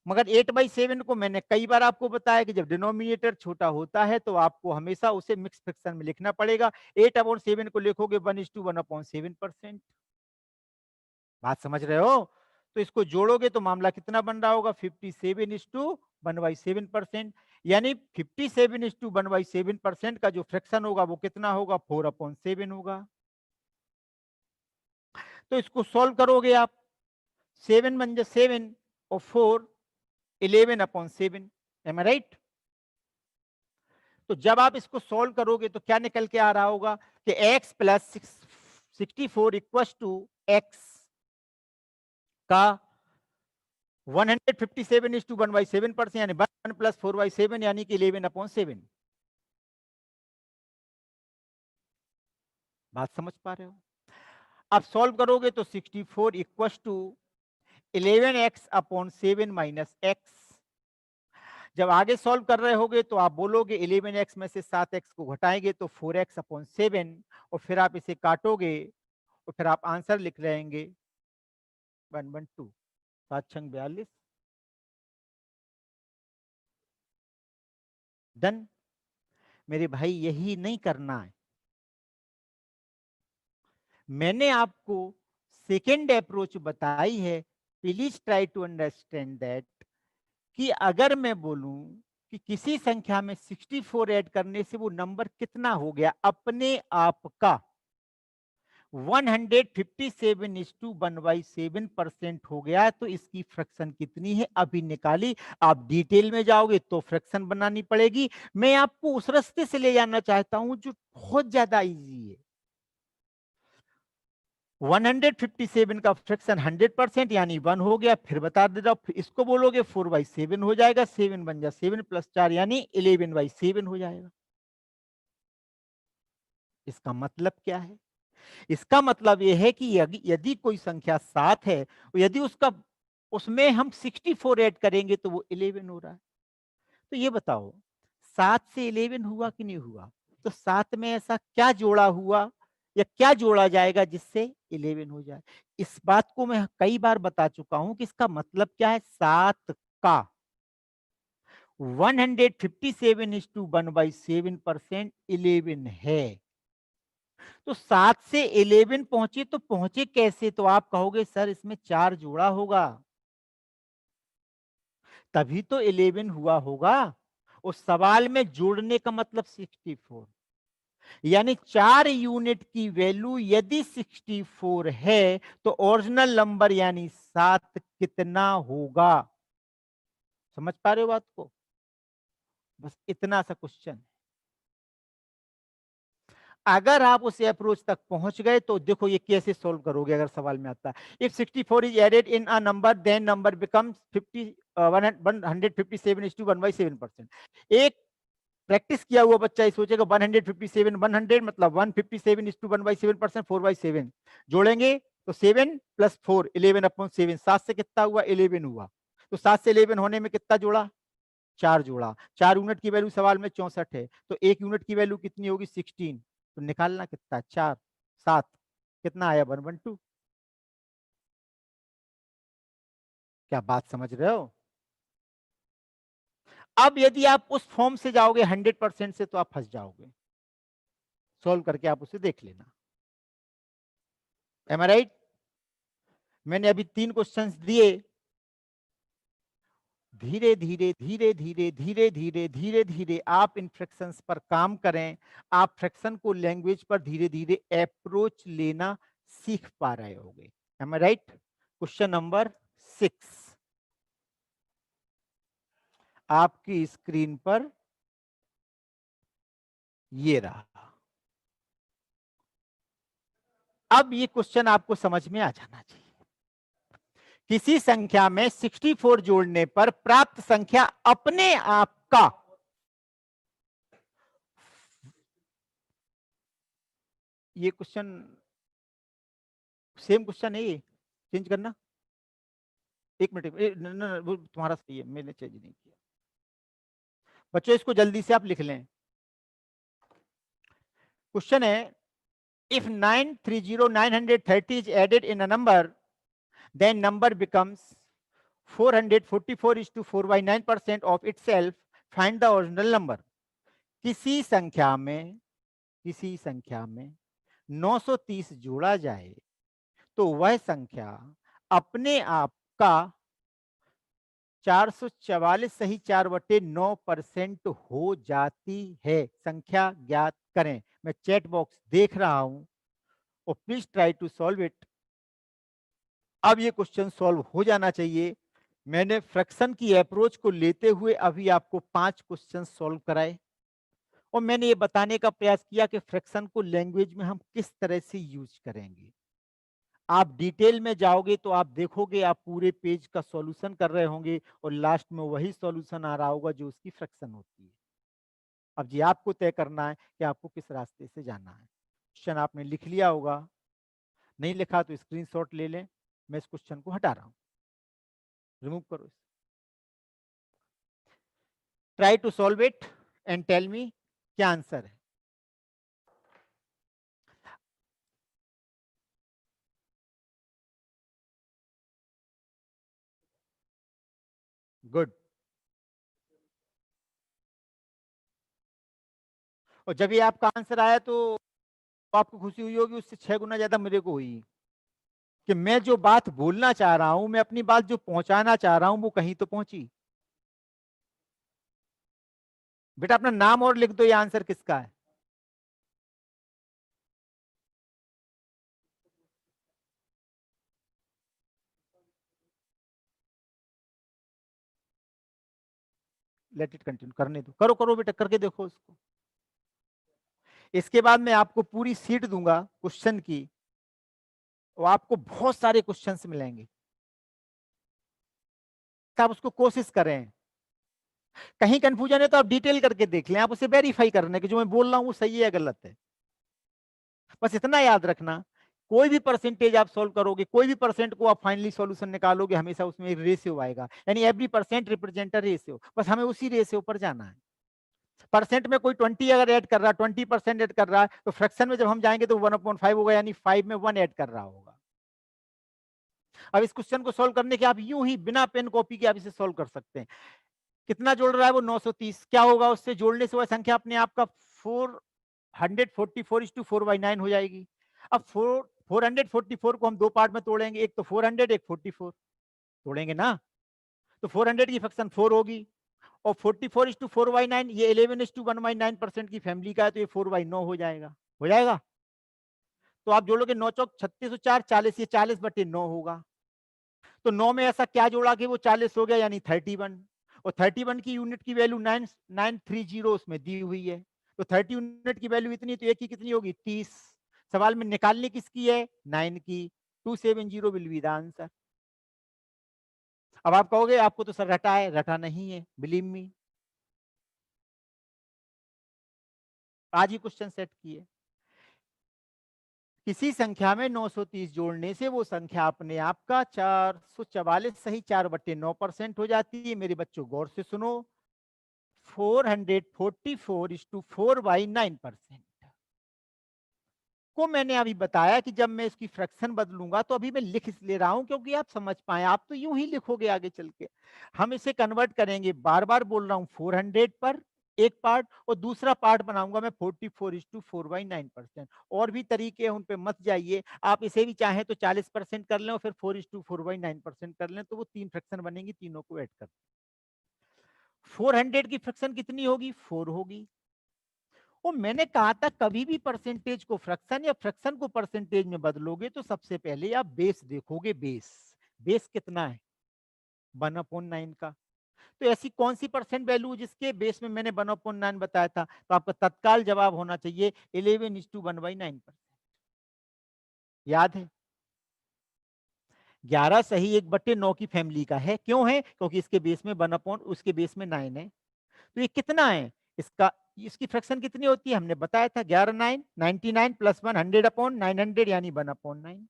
मगर 8/7 को मैंने कई बार आपको बताया कि जब डिनोमिनेटर छोटा होता है तो आपको हमेशा उसे मिक्स फ्रैक्शन में लिखना पड़ेगा। 8/7 को लिखोगे 1:1/7%। बात समझ रहे हो? तो इसको जोड़ोगे तो मामला कितना बन रहा होगा, 57:1/7%। यानी 57:1/7% का जो फ्रैक्शन होगा वो कितना होगा, 4/7 होगा। तो इसको सॉल्व करोगे आप, 7 बन जाए 7 और 4 11/7। M I right? तो जब आप इसको सॉल्व करोगे तो क्या निकल के आ रहा होगा कि x + 64 = x का 157:1/7%, यानी 1 + 4/7 यानी कि 11/7। बात समझ पा रहे हो? अब सॉल्व करोगे तो 64 = 11x/7 - x। जब आगे सॉल्व कर रहे होगे तो आप बोलोगे 11x में से 7x को घटाएंगे तो 4x/7, और फिर आप इसे काटोगे और फिर आप आंसर लिख रहेंगे 112, 7 छंग 42। डन। मेरे भाई यही नहीं करना है, मैंने आपको सेकेंड अप्रोच बताई है। Please try to understand that कि अगर मैं बोलूं कि किसी संख्या में 64 ऐड करने से वो नंबर कितना हो गया अपने आप का, 157:1/7% हो गया, तो इसकी फ्रैक्शन कितनी है अभी निकाली। आप डिटेल में जाओगे तो फ्रैक्शन बनानी पड़ेगी। मैं आपको उस रास्ते से ले जाना चाहता हूं जो बहुत ज्यादा इजी है। 157 का फ्रैक्शन 100% यानी 1 हो गया, फिर बता दे रहा हूं, इसको बोलोगे 4/7 हो जाएगा, 7 बन जाए 7 + 4 यानी 11/7 हो जाएगा। इसका मतलब क्या है, इसका मतलब यह है कि यदि कोई संख्या 7 है, यदि उसमें हम 64 ऐड करेंगे तो वो 11 हो रहा है। तो ये बताओ 7 से 11 हुआ कि नहीं हुआ? तो 7 में ऐसा क्या जोड़ा हुआ या क्या जोड़ा जाएगा जिससे 11 हो जाए? इस बात को मैं कई बार बता चुका हूं कि इसका मतलब क्या है। 7 का 157 इज टू 1/7% 11 है। तो 7 से 11 पहुंचे तो पहुंचे कैसे? तो आप कहोगे सर इसमें 4 जोड़ा होगा, तभी तो 11 हुआ होगा। उस सवाल में जोड़ने का मतलब 64, यानी 4 यूनिट की वैल्यू यदि 64 है तो ओरिजिनल नंबर यानी 7 कितना होगा? समझ पा रहे हो बात को? बस इतना सा क्वेश्चन। अगर आप उस अप्रोच तक पहुंच गए तो देखो ये कैसे सॉल्व करोगे अगर सवाल में आता है। If 64 is added in a number then number becomes 157 is to 1/7%। एक प्रैक्टिस किया हुआ बच्चा ये सोचेगा 157 100 मतलब 157 इज टू 1/7%, 4/7 जोड़ेंगे तो 7 प्लस 4 11/7। 7 से कितना हुआ? 11 हुआ। तो 7 से 11 होने में कितना जोड़ा? 4 जोड़ा। 4 यूनिट की वैल्यू सवाल में 64 है, तो 1 यूनिट की वैल्यू कितनी होगी? 16। तो निकालना कितना? 4 7 कितना आया? 112। क्या बात समझ रहे हो? अब यदि आप उस फॉर्म से जाओगे 100% से तो आप फंस जाओगे। सॉल्व करके आप उसे देख लेना। Am I right? मैंने अभी 3 क्वेश्चंस दिए। धीरे धीरे धीरे धीरे धीरे धीरे धीरे धीरे आप इन फ्रैक्शंस पर काम करें। आप फ्रैक्शन को लैंग्वेज पर धीरे धीरे अप्रोच लेना सीख पा रहे होगे। M I right? Question number 6 आपकी स्क्रीन पर ये रहा। अब ये क्वेश्चन आपको समझ में आ जाना चाहिए। किसी संख्या में 64 जोड़ने पर प्राप्त संख्या अपने आप का ये क्वेश्चन सेम क्वेश्चन है, ये चेंज करना। एक मिनट, वो तुम्हारा सही है, मैंने चेंज नहीं किया। बच्चों इसको जल्दी से आप लिख लें। क्वेश्चन है if 930 is added in a number then number becomes 444 is to 4/9% of itself. Find the original number. किसी संख्या में 930 जोड़ा जाए तो वह संख्या अपने आप का 444 सही 4/9% हो जाती है। संख्या ज्ञात करें। मैं चैट बॉक्स देख रहा हूं और please try to solve it. अब ये क्वेश्चन सॉल्व हो जाना चाहिए। मैंने फ्रैक्शन की अप्रोच को लेते हुए अभी आपको 5 क्वेश्चन सॉल्व कराए और मैंने ये बताने का प्रयास किया कि फ्रैक्शन को लैंग्वेज में हम किस तरह से यूज करेंगे। आप डिटेल में जाओगे तो आप देखोगे आप पूरे पेज का सॉल्यूशन कर रहे होंगे और लास्ट में वही सॉल्यूशन आ रहा होगा जो उसकी फ्रैक्शन होती है। अब जी आपको तय करना है कि आपको किस रास्ते से जाना है। क्वेश्चन आपने लिख लिया होगा, नहीं लिखा तो स्क्रीनशॉट ले लें। मैं इस क्वेश्चन को हटा रहा हूं, रिमूव करो। Try to solve it and tell me क्या आंसर है। गुड। और जब ये आपका आंसर आया तो आपको खुशी हुई होगी, उससे 6 गुना ज्यादा मेरे को हुई कि मैं जो बात बोलना चाह रहा हूं, मैं अपनी बात जो पहुंचाना चाह रहा हूं वो कहीं तो पहुंची। बेटा अपना नाम और लिख दो, ये आंसर किसका है। लेट इट कंटिन्यू, करने दो, करो करो बेटा, करके देखो उसको। इसके बाद मैं आपको पूरी सीट दूंगा क्वेश्चन की और आपको बहुत सारे क्वेश्चंस मिलेंगे। आप उसको कोशिश करें। कहीं कंफ्यूजन है तो आप डिटेल करके देख लें, आप उसे वेरीफाई करने कि जो मैं बोल रहा हूं वो सही है या गलत है। बस इतना याद रखना, कोई भी परसेंटेज आप सॉल्व करोगे, कोई भी परसेंट को आप फाइनली सॉल्यूशन निकालोगे, हमेशा उसमें एक रेशियो आएगा, यानी every percent represent a ratio. बस हमें उसी रेशियो पर जाना है। परसेंट में कोई 20 अगर ऐड कर रहा है, 20% ऐड कर रहा है, तो फ्रैक्शन में जब हम जाएंगे तो 1/5 होगा, यानी 5 में 1 ऐड कर रहा होगा। अब इस क्वेश्चन को सोल्व करने के आप यूं ही बिना पेन कॉपी के आप इसे सोल्व कर सकते हैं। कितना जोड़ रहा है वो 930, क्या होगा उससे जोड़ने से वह संख्या अपने आप का 444/4/9 हो जाएगी। अब 444 को हम दो पार्ट में तोड़ेंगे, एक तो 400 एक 44 तोड़ेंगे ना, तो 400 की फ्रैक्शन 4 होगी और 44/4/9 ये 11/1/9% की फैमिली का है, तो ये 4/9 हो जाएगा। हो जाएगा, तो आप जोड़ोगे 9 चौक 36 और 4 40, ये 40/9 होगा। तो 9 में ऐसा क्या जोड़ा कि वो 40 हो गया, यानी 31, और 31 की यूनिट की वैल्यू 9930 उसमें दी हुई है, तो 30 यूनिट की वैल्यू इतनी, तो एक की कितनी होगी 30। सवाल में निकालने किसकी है, 9 की। 270 विल बी द आंसर। अब आप कहोगे आपको तो सर रटा है, रटा नहीं है, बिलीव मी। आज ही क्वेश्चन सेट किए। किसी संख्या में 930 जोड़ने से वो संख्या अपने आप का 444 सही 4/9% हो जाती है। मेरे बच्चों गौर से सुनो, 444/4/9% को मैंने अभी बताया कि जब मैं इसकी फ्रैक्शन बदलूंगा, तो अभी मैं लिख इसलिए रहा हूं क्योंकि आप समझ पाए, आप तो यूं ही लिखोगे आगे चल के। हम इसे कन्वर्ट करेंगे, बार बार बोल रहा हूं, 400 पर एक पार्ट और दूसरा पार्ट बनाऊंगा मैं 44/4/9%। और भी तरीके हैं, उन पे मत जाइए। आप इसे भी चाहें तो 40% कर लें और फिर 4/4/9% कर लें, तो वो 3 फ्रैक्शन बनेंगी, तीनों को ऐड कर। 400 की फ्रैक्शन कितनी होगी, 4 होगी। वो मैंने कहा था कभी भी परसेंटेज को फ्रैक्शन या फ्रैक्शन को परसेंटेज में बदलोगे तो सबसे पहले आप बेस देखोगे। बेस बेस कितना है, 1/9 का। तो ऐसी कौन सी परसेंट वैल्यू जिसके बेस में मैंने 1/9 बताया था, तो आपका तत्काल जवाब होना चाहिए 11:1/9%। याद है, 11 सही 1/9 की फैमिली का है। क्यों है, क्योंकि इसके बेस में 1/, उसके बेस में 9 है। तो ये कितना है, इसका इसकी फ्रैक्शन कितनी होती है, हमने बताया था 11 9 99 प्लस 1 100/900 यानी 1/9।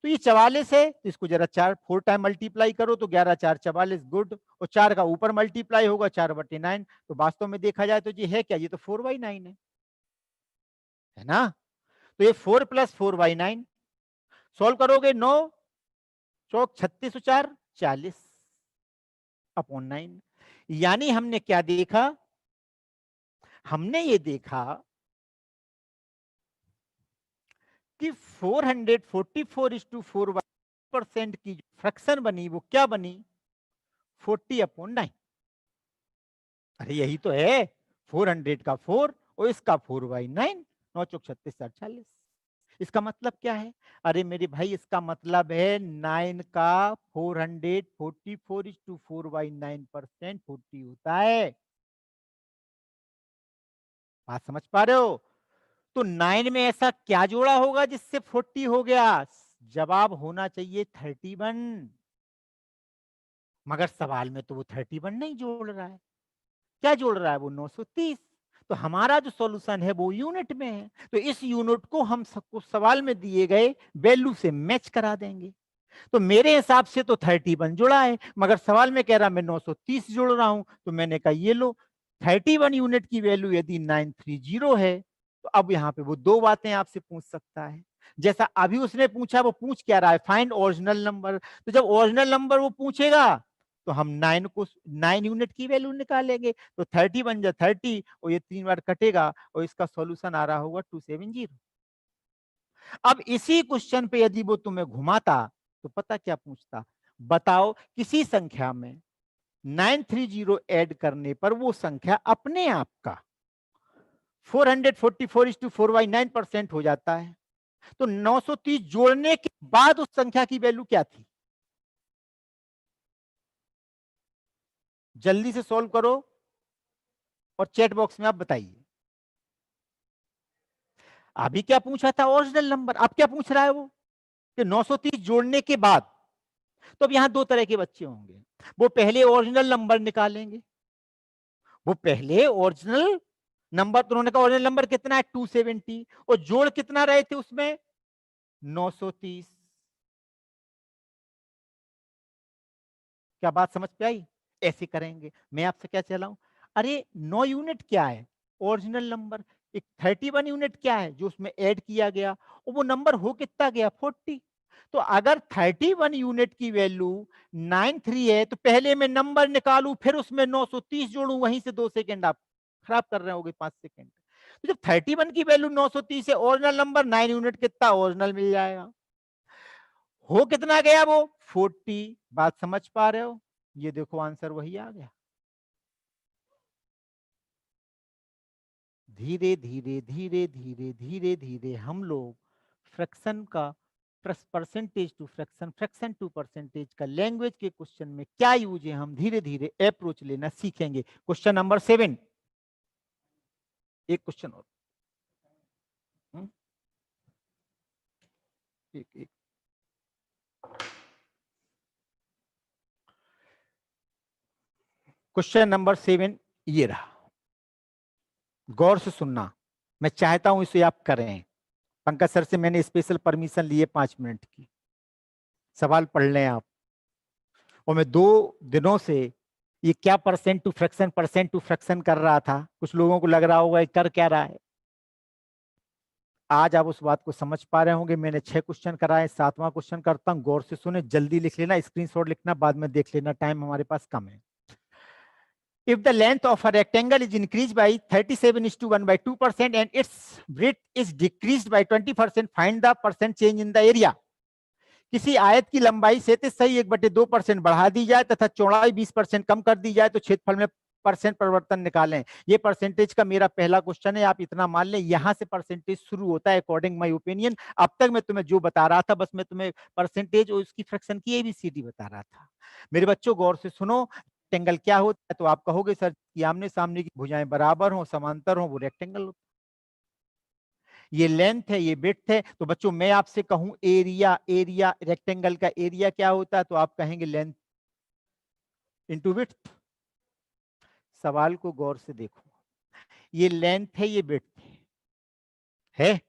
तो ये 44 है, तो इसको जरा 4 टाइम मल्टीप्लाई करो तो 11 4 44 गुड, और 4 का ऊपर मल्टीप्लाई होगा 4/9। तो वास्तव में देखा जाए तो ये है क्या, ये तो 4/9 है ना। तो ये 4 + 4/9 सोल्व करोगे, 9 चौक 36 और 4 40/9। यानी हमने क्या देखा, हमने ये देखा कि 444/4% की फ्रैक्शन बनी वो क्या बनी, 40/9। अरे यही तो है, 400 का 4 और इसका 4/9, 9 चौक 36 4 40। इसका मतलब क्या है, अरे मेरे भाई इसका मतलब है 9 का 444/4/9% 40 होता है। बात समझ पा रहे हो। तो 9 में ऐसा क्या जोड़ा होगा जिससे 40 हो गया, जवाब होना चाहिए 31। मगर सवाल में तो वो 31 नहीं जोड़ रहा है, क्या जोड़ रहा है, वो 930। तो हमारा जो सॉल्यूशन है वो यूनिट में है, तो इस यूनिट को हम सबको सवाल में दिए गए वैल्यू से मैच करा देंगे। तो मेरे हिसाब से तो 31 जुड़ा है, मगर सवाल में कह रहा मैं 930 जोड़ रहा हूं, तो मैंने कहा ये लो, 31 यूनिट की वैल्यू यदि 930 है, तो अब यहाँ पे वो दो बातें आपसे पूछ सकता है। जैसा अभी उसने पूछा, वो पूछ क्या रहा है, फाइंड ओरिजिनल नंबर। तो जब ओरिजिनल नंबर वो पूछेगा, तो हम 9 यूनिट की वैल्यू निकालेंगे, तो 30 बन जा 30 और ये 3 बार कटेगा और इसका सॉल्यूशन आ रहा होगा 270। अब इसी क्वेश्चन पे यदि वो तुम्हें घुमाता, तो पता क्या पूछता, बताओ किसी संख्या में 930 ऐड करने पर वो संख्या अपने आप का 444/4/9% हो जाता है। तो 930 जोड़ने के बाद उस संख्या की वैल्यू क्या थी, जल्दी से सॉल्व करो और चैट बॉक्स में आप बताइए। अभी क्या पूछा था, ओरिजिनल नंबर। अब क्या पूछ रहा है वो, कि 930 जोड़ने के बाद। तो अब यहां दो तरह के बच्चे होंगे, वो पहले ओरिजिनल नंबर निकालेंगे। वो पहले ओरिजिनल नंबर, तो उन्होंने कहा ओरिजिनल नंबर कितना है 270, और जोड़ कितना रहे थे उसमें 930। क्या बात समझ पे आई, ऐसे करेंगे। मैं आपसे क्या चलाऊं, अरे 9 यूनिट क्या है? Original number. एक 31 यूनिट क्या है? जो उसमें ऐड किया गया, और वो नंबर हो कितना गया? 40। तो अगर 31 यूनिट की वैल्यू 93 है, तो पहले मैं नंबर निकालू, फिर उसमें 930 जोड़ू, वहीं से 2 सेकेंड आप खराब कर रहे होगे, 5 सेकेंड। तो जब 31 की वैल्यू 930 है, ओरिजिनल नंबर 9 यूनिट कितना ओरिजिनल मिल जाएगा। हो कितना गया वो? 40। बात समझ पा रहे हो? ये देखो आंसर वही आ गया। धीरे धीरे धीरे धीरे धीरे धीरे हम लोग फ्रैक्शन का, percentage to fraction, fraction to percentage का लैंग्वेज के क्वेश्चन में क्या यूज है, हम धीरे धीरे अप्रोच लेना सीखेंगे। क्वेश्चन नंबर 7, एक क्वेश्चन और। एक एक क्वेश्चन नंबर 7 ये रहा, गौर से सुनना, मैं चाहता हूं इसे आप करें। पंकज सर से मैंने स्पेशल परमिशन ली है 5 मिनट की। सवाल पढ़ लें आप। और मैं 2 दिनों से ये क्या परसेंट टू फ्रैक्शन कर रहा था, कुछ लोगों को लग रहा होगा ये कर क्या रहा है। आज आप उस बात को समझ पा रहे होंगे। मैंने 6 क्वेश्चन कराए, 7वां क्वेश्चन करता हूं, गौर से सुने, जल्दी लिख लेना, स्क्रीनशॉट लिखना, बाद में देख लेना, टाइम हमारे पास कम है। If the length of a rectangle is increased by 37:1 by 2% and its width is decreased by 20%, find the percent change in the area. किसी आयत की लंबाई 37/2% बढ़ा दी जाए तथा चौड़ाई 20% कम कर दी जाए तो क्षेत्रफल में परसेंट परिवर्तन निकालें। ये परसेंटेज का मेरा पहला क्वेश्चन है। आप इतना मान लें, यहां से परसेंटेज शुरू होता है अकॉर्डिंग माय ओपिनियन। अब तक मैं तुम्हें जो बता रहा था, बस मैं तुम्हें परसेंटेज और उसकी फ्रैक्शन की एबीसीडी बता रहा था। मेरे बच्चों गौर से सुनो, रेक्टेंगल क्या होता है? तो आप कहोगे सर कि आमने सामने की भुजाएं बराबर हो, समांतर हो, वो रेक्टेंगल होता है। ये लेंथ है, ये विड्थ है। तो बच्चों मैं आपसे कहूं एरिया, एरिया रेक्टेंगल का एरिया क्या होता है? तो आप कहेंगे लेंथ इंटू विड्थ। सवाल को गौर से देखो, ये लेंथ है, ये विड्थ है।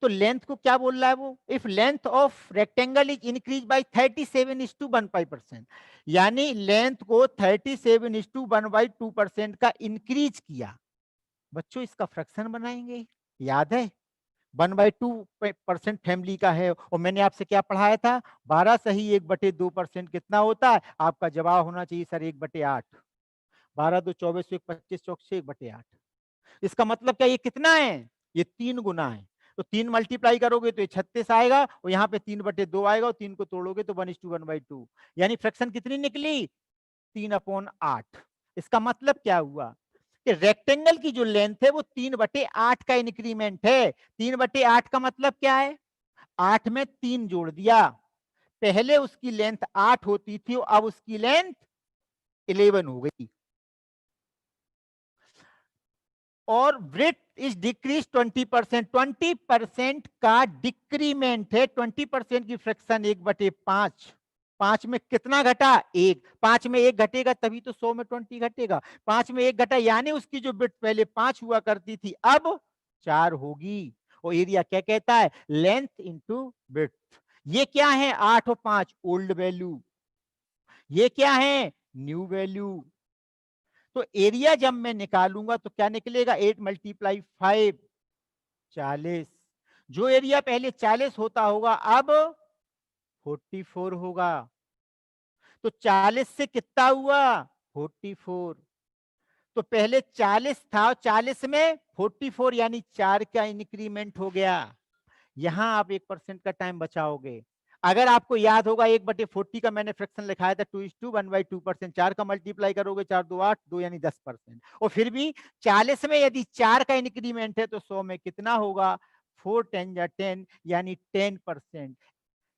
तो लेंथ को क्या बोल रहा है वो? If length of rectangle is increase by 37:1/5%, यानी लेंथ को 37:1/2% का इंक्रीज किया। बच्चों इसका फ्रैक्शन बनाएंगे, याद है 1/2% फैमिली का है। और मैंने आपसे क्या पढ़ाया था? 12 सही 1/2% कितना होता है? आपका जवाब होना चाहिए सर 1/8। 12 2 24, 25 चौक से 1/8। इसका मतलब क्या, ये कितना है? ये 3 गुना है। तो 3 मल्टीप्लाई करोगे तो ये 36 आएगा, और यहाँ पे 3/2 आएगा, और 3 को तोड़ोगे तो 1:1/2। यानी फ्रैक्शन कितनी निकली? 3/8। इसका मतलब क्या हुआ कि रेक्टेंगल की जो लेंथ है वो 3/8 का इंक्रीमेंट है। 3/8 का मतलब क्या है? 8 में 3 जोड़ दिया। पहले उसकी लेंथ 8 होती थी, अब उसकी लेंथ 11 हो गई। और ब्रेथ इज डिक्रीज 20%। 20% का डिक्रीमेंट है। 20% की फ्रैक्शन 1/5। 5 में कितना घटा? 1। 5 में 1 घटेगा तभी तो 100 में 20 घटेगा। 5 में 1 घटा, यानी उसकी जो बिट पहले 5 हुआ करती थी अब 4 होगी। और एरिया क्या कहता है? Length into bit. ये क्या है? 8 और 5 ओल्ड वैल्यू, ये क्या है? New value. तो एरिया जब मैं निकालूंगा तो क्या निकलेगा? 8 × 5 40। जो एरिया पहले 40 होता होगा अब 44 होगा। तो 40 से कितना हुआ? 44। तो पहले 40 था, 40 में 44, यानी 4 का इंक्रीमेंट हो गया। यहां आप 1% का टाइम बचाओगे। अगर आपको याद होगा 1/40 का मैंने फ्रैक्शन लिखाया था 2:1 1/2%। 4 का मल्टीप्लाई करोगे 4 2 8, 2 यानी 10%। और फिर भी 40 में यदि 4 का इंक्रीमेंट है तो 100 में कितना होगा? 4 10 या 10, यानी 10%।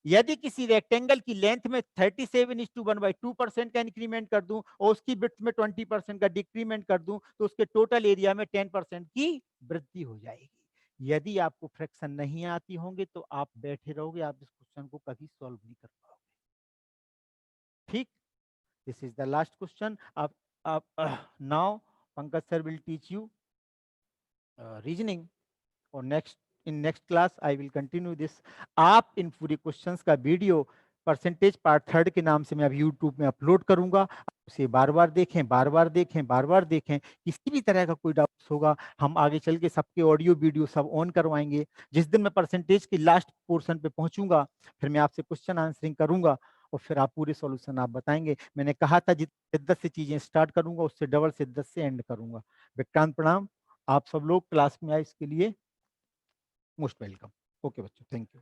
यदि किसी रेक्टेंगल की लेंथ में 37:1/2% का इंक्रीमेंट कर दूं और उसकी विड्थ में 20% का डिक्रीमेंट कर दूं तो उसके टोटल एरिया में 10% की वृद्धि हो जाएगी। यदि आपको फ्रैक्शन नहीं आती होंगे तो आप बैठे रहोगे, आप इस क्वेश्चन को कभी सॉल्व नहीं कर पाओगे। ठीक, this is the last question. अब now Pankaj sir will teach you reasoning, और next in next class I will continue this. आप इन पूरे क्वेश्चंस का वीडियो परसेंटेज पार्ट थर्ड के नाम से मैं अब यूट्यूब में अपलोड करूंगा। उसे बार बार देखें, बार बार देखें, बार बार देखें। किसी भी तरह का कोई डाउट होगा, हम आगे चल के सबके ऑडियो वीडियो सब ऑन करवाएंगे। जिस दिन मैं परसेंटेज की लास्ट पोर्शन पे पहुंचूंगा, फिर मैं आपसे क्वेश्चन आंसरिंग करूंगा और फिर आप पूरे सॉल्यूशन आप बताएंगे। मैंने कहा था जितने शिद्दत से चीजें स्टार्ट करूंगा, उससे डबल शिद्दत से एंड करूंगा। विक्रांत प्रणाम। आप सब लोग क्लास में आए इसके लिए मोस्ट वेलकम। ओके बच्चों, थैंक यू।